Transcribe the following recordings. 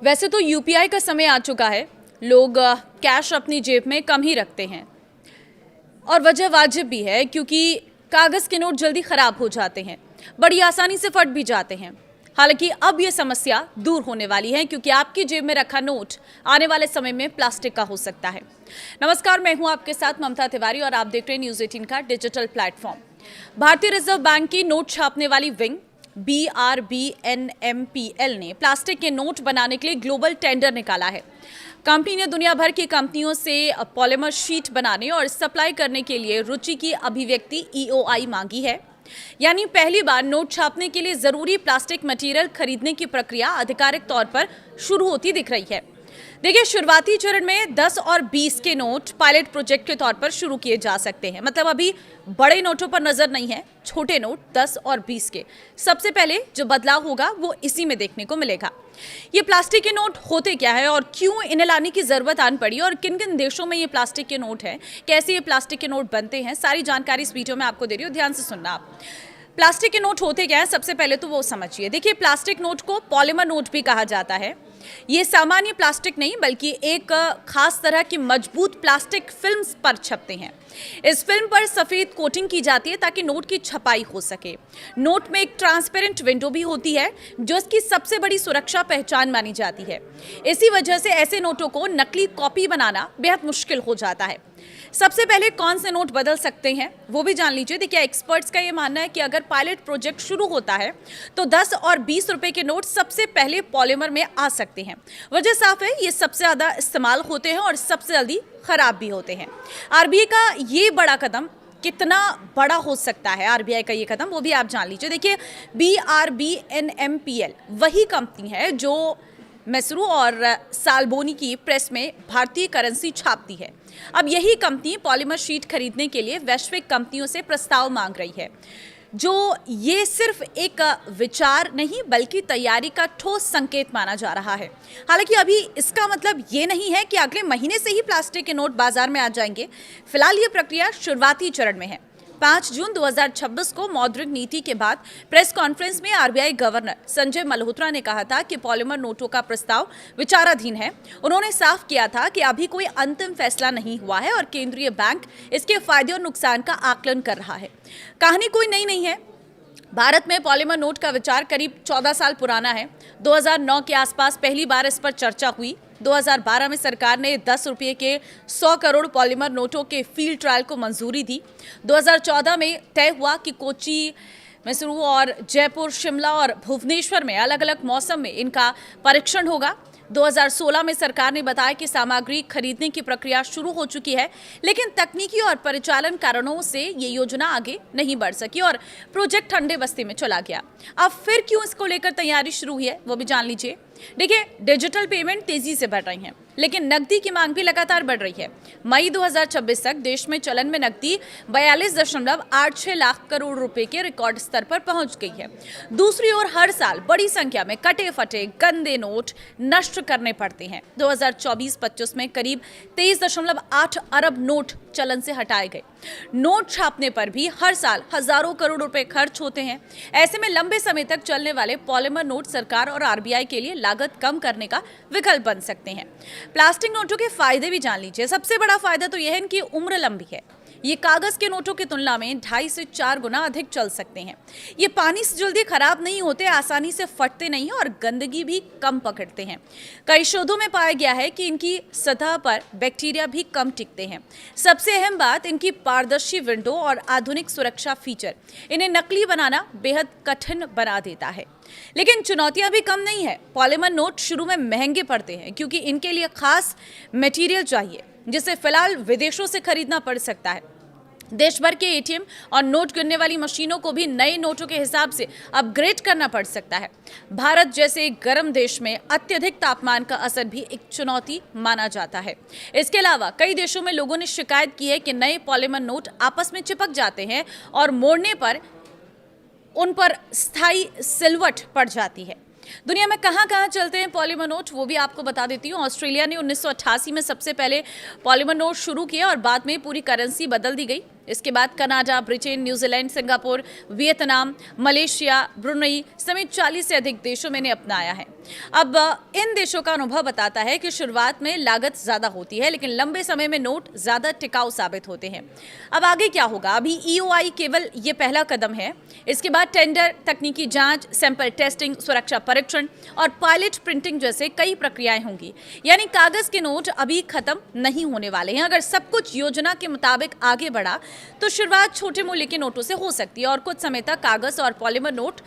वैसे तो यूपीआई का समय आ चुका है। लोग कैश अपनी जेब में कम ही रखते हैं और वजह वाजिब भी है क्योंकि कागज़ के नोट जल्दी ख़राब हो जाते हैं, बड़ी आसानी से फट भी जाते हैं। हालांकि अब ये समस्या दूर होने वाली है क्योंकि आपकी जेब में रखा नोट आने वाले समय में प्लास्टिक का हो सकता है। नमस्कार, मैं हूं आपके साथ ममता तिवारी और आप देख रहे हैं न्यूज़ 18 का डिजिटल प्लेटफॉर्म। भारतीय रिजर्व बैंक की नोट छापने वाली विंग BRBNMPL ने प्लास्टिक के नोट बनाने के लिए ग्लोबल टेंडर निकाला है। कंपनी ने दुनिया भर की कंपनियों से पॉलीमर शीट बनाने और सप्लाई करने के लिए रुचि की अभिव्यक्ति EOI मांगी है। यानी पहली बार नोट छापने के लिए जरूरी प्लास्टिक मटेरियल खरीदने की प्रक्रिया आधिकारिक तौर पर शुरू होती दिख रही है। देखिए, शुरुआती चरण में 10 और 20 के नोट पायलट प्रोजेक्ट के तौर पर शुरू किए जा सकते हैं। मतलब अभी बड़े नोटों पर नजर नहीं है, छोटे नोट 10 और 20 के सबसे पहले जो बदलाव होगा वो इसी में देखने को मिलेगा। ये प्लास्टिक के नोट होते क्या है और क्यों इन्हें लाने की जरूरत आन पड़ी और किन किन देशों में ये प्लास्टिक के नोट हैं, कैसे ये प्लास्टिक के नोट बनते हैं, सारी जानकारी इस वीडियो में आपको दे रही हूँ। ध्यान से सुनना आप। प्लास्टिक के नोट होते क्या है, सबसे पहले तो वो समझिए। देखिए, प्लास्टिक नोट को पॉलीमर नोट भी कहा जाता है। ये सामान्य प्लास्टिक नहीं बल्कि एक खास तरह की मजबूत प्लास्टिक फिल्म पर छपते हैं। इस फिल्म पर सफेद कोटिंग की जाती है ताकि नोट की छपाई हो सके। नोट में एक ट्रांसपेरेंट विंडो भी होती है जो इसकी सबसे बड़ी सुरक्षा पहचान मानी जाती है। इसी वजह से ऐसे नोटों को नकली कॉपी बनाना बेहद मुश्किल हो जाता है। सबसे पहले कौन से नोट बदल सकते हैं वो भी जान लीजिए। देखिए, एक्सपर्ट्स का ये मानना है कि अगर पायलट प्रोजेक्ट शुरू होता है तो 10 और 20 रुपए के नोट सबसे पहले पॉलीमर में आ सकते हैं। वजह साफ है, ये सबसे ज्यादा इस्तेमाल होते हैं और सबसे जल्दी खराब भी होते हैं। आरबीआई का ये बड़ा कदम कितना बड़ा हो सकता है, आरबीआई का ये कदम, वो भी आप जान लीजिए। देखिए, BRBNMPL वही कंपनी है जो मैसूरू और साल्बोनी की प्रेस में भारतीय करेंसी छापती है। अब यही कंपनी पॉलीमर शीट खरीदने के लिए वैश्विक कंपनियों से प्रस्ताव मांग रही है। जो ये सिर्फ एक विचार नहीं बल्कि तैयारी का ठोस संकेत माना जा रहा है। हालांकि अभी इसका मतलब ये नहीं है कि अगले महीने से ही प्लास्टिक के नोट बाजार में आ जाएंगे। फिलहाल ये प्रक्रिया शुरुआती चरण में है। 5 जून 2026 को मौद्रिक नीति के बाद प्रेस कॉन्फ्रेंस में आरबीआई गवर्नर संजय मल्होत्रा ने कहा था कि पॉलीमर नोटों का प्रस्ताव विचाराधीन है। उन्होंने साफ किया था कि अभी कोई अंतिम फैसला नहीं हुआ है और केंद्रीय बैंक इसके फायदे और नुकसान का आकलन कर रहा है। कहानी कोई नई नहीं है। भारत में पॉलीमर नोट का विचार करीब 14 साल पुराना है। 2009 के आसपास पहली बार इस पर चर्चा हुई। 2012 में सरकार ने 10 रुपये के 100 करोड़ पॉलीमर नोटों के फील्ड ट्रायल को मंजूरी दी। 2014 में तय हुआ कि कोची, मैसूरू और जयपुर, शिमला और भुवनेश्वर में अलग अलग मौसम में इनका परीक्षण होगा। 2016 में सरकार ने बताया कि सामग्री खरीदने की प्रक्रिया शुरू हो चुकी है, लेकिन तकनीकी और परिचालन कारणों से ये योजना आगे नहीं बढ़ सकी और प्रोजेक्ट ठंडे बस्ती में चला गया। अब फिर क्यों इसको लेकर तैयारी शुरू हुई है वो भी जान लीजिए। देखिए, डिजिटल पेमेंट तेजी से बढ़ रही हैं, लेकिन नकदी की मांग भी लगातार बढ़ रही है। मई 2026 तक देश में चलन में नकदी 42.86 लाख करोड़ रुपए के रिकॉर्ड स्तर पर पहुंच गई है। दूसरी ओर हर साल बड़ी संख्या में कटे फटे गंदे नोट नष्ट करने पड़ते हैं। 2024-25 में करीब 23.8 अरब नोट चलन से हटाए गए। नोट छापने पर भी हर साल हजारों करोड़ रुपए खर्च होते हैं। ऐसे में लंबे समय तक चलने वाले पॉलीमर नोट सरकार और आरबीआई के लिए लागत कम करने का विकल्प बन सकते हैं। प्लास्टिक नोटों के फायदे भी जान लीजिए। सबसे बड़ा फायदा तो यह है इनकी उम्र लंबी है। ये कागज के नोटों की तुलना में 2.5 से 4 गुना अधिक चल सकते हैं। ये पानी से जल्दी खराब नहीं होते, आसानी से फटते नहीं और गंदगी भी कम पकड़ते हैं। कई शोधों में पाया गया है कि इनकी सतह पर बैक्टीरिया भी कम टिकते हैं। सबसे अहम बात इनकी पारदर्शी विंडो और आधुनिक सुरक्षा फीचर इन्हें नकली बनाना बेहद कठिन बना देता है। लेकिन चुनौतियां भी कम नहीं है। पॉलीमर नोट शुरू में महंगे पड़ते हैं क्योंकि इनके लिए खास मटेरियल चाहिए जिसे फिलहाल विदेशों से खरीदना पड़ सकता है। देश भर के एटीएम और नोट गिनने वाली मशीनों को भी नए नोटों के हिसाब से अपग्रेड करना पड़ सकता है। भारत जैसे गर्म देश में अत्यधिक तापमान का असर भी एक चुनौती माना जाता है। इसके अलावा कई देशों में लोगों ने शिकायत की है कि नए पॉलीमर नोट आपस में चिपक जाते हैं और मोड़ने पर उन पर स्थायी सिलवट पड़ जाती है। दुनिया में कहां चलते हैं पॉलीमर नोट वो भी आपको बता देती हूँ। ऑस्ट्रेलिया ने 1988 में सबसे पहले पॉलीमर नोट शुरू किया और बाद में पूरी करेंसी बदल दी गई। इसके बाद Canada, Britain, New Zealand, Singapore, Vietnam, Malaysia, Brunei समेत 40 से अधिक देशों में इन्हें अपनाया है। अब इन देशों का अनुभव बताता है कि शुरुआत में लागत ज्यादा होती है, लेकिन लंबे समय में नोट ज्यादा टिकाऊ साबित होते हैं। अब आगे क्या होगा? अभी EOI केवल ये पहला कदम है। इसके बाद टेंडर, तकनीकी जांच, सैंपल टेस्टिंग, सुरक्षा परीक्षण और पायलट प्रिंटिंग जैसे कई प्रक्रियाएं होंगी। यानी कागज के नोट अभी खत्म नहीं होने वाले हैं। अगर सब कुछ योजना के मुताबिक आगे बढ़ा तो शुरुआत छोटे मूल्य के नोटों से हो सकती है और कुछ समय तक कागज और पॉलीमर नोट,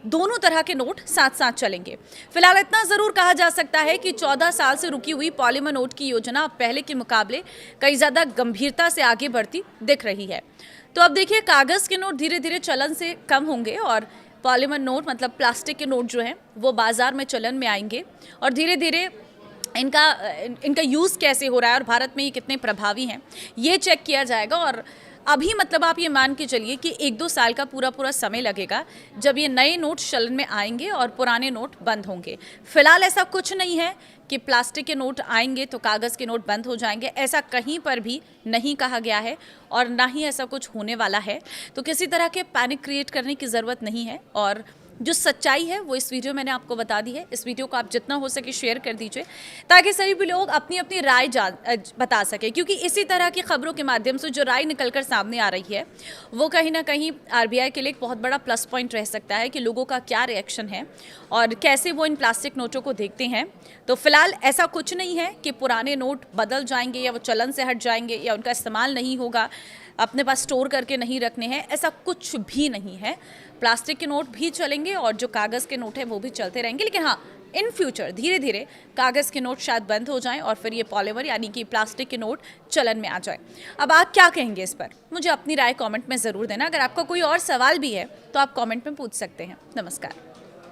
दोनों तरह के नोट साथ साथ चलेंगे। फिलहाल इतना जरूर कहा जा सकता है कि 14 साल से रुकी हुई पॉलीमर नोट की योजना अब पहले के मुकाबले कई ज्यादा गंभीरता से आगे बढ़ती दिख रही है। तो अब देखिए, कागज के नोट धीरे धीरे चलन से कम होंगे और पॉलीमर नोट मतलब प्लास्टिक के नोट जो हैं वो बाजार में चलन में आएंगे और धीरे धीरे इनका यूज़ कैसे हो रहा है और भारत में ये कितने प्रभावी हैं ये चेक किया जाएगा। और अभी मतलब आप ये मान के चलिए कि 1-2 साल का पूरा समय लगेगा जब ये नए नोट चलन में आएंगे और पुराने नोट बंद होंगे। फिलहाल ऐसा कुछ नहीं है कि प्लास्टिक के नोट आएंगे तो कागज़ के नोट बंद हो जाएंगे, ऐसा कहीं पर भी नहीं कहा गया है और ना ही ऐसा कुछ होने वाला है। तो किसी तरह के पैनिक क्रिएट करने की ज़रूरत नहीं है और जो सच्चाई है वो इस वीडियो मैंने आपको बता दी है। इस वीडियो को आप जितना हो सके शेयर कर दीजिए ताकि सभी भी लोग अपनी अपनी राय बता सके, क्योंकि इसी तरह की खबरों के माध्यम से जो राय निकलकर सामने आ रही है वो कहीं ना कहीं RBI के लिए एक बहुत बड़ा प्लस पॉइंट रह सकता है कि लोगों का क्या रिएक्शन है और कैसे वो इन प्लास्टिक नोटों को देखते हैं। तो फिलहाल ऐसा कुछ नहीं है कि पुराने नोट बदल जाएंगे या वो चलन से हट जाएंगे या उनका इस्तेमाल नहीं होगा, अपने पास स्टोर करके नहीं रखने हैं, ऐसा कुछ भी नहीं है। प्लास्टिक के नोट भी चलेंगे और जो कागज़ के नोट हैं वो भी चलते रहेंगे, लेकिन हाँ, इन फ्यूचर धीरे धीरे कागज़ के नोट शायद बंद हो जाएं और फिर ये पॉलीमर यानी कि प्लास्टिक के नोट चलन में आ जाए। अब आप क्या कहेंगे इस पर? मुझे अपनी राय कमेंट में ज़रूर देना। अगर आपका कोई और सवाल भी है तो आप कमेंट में पूछ सकते हैं। नमस्कार।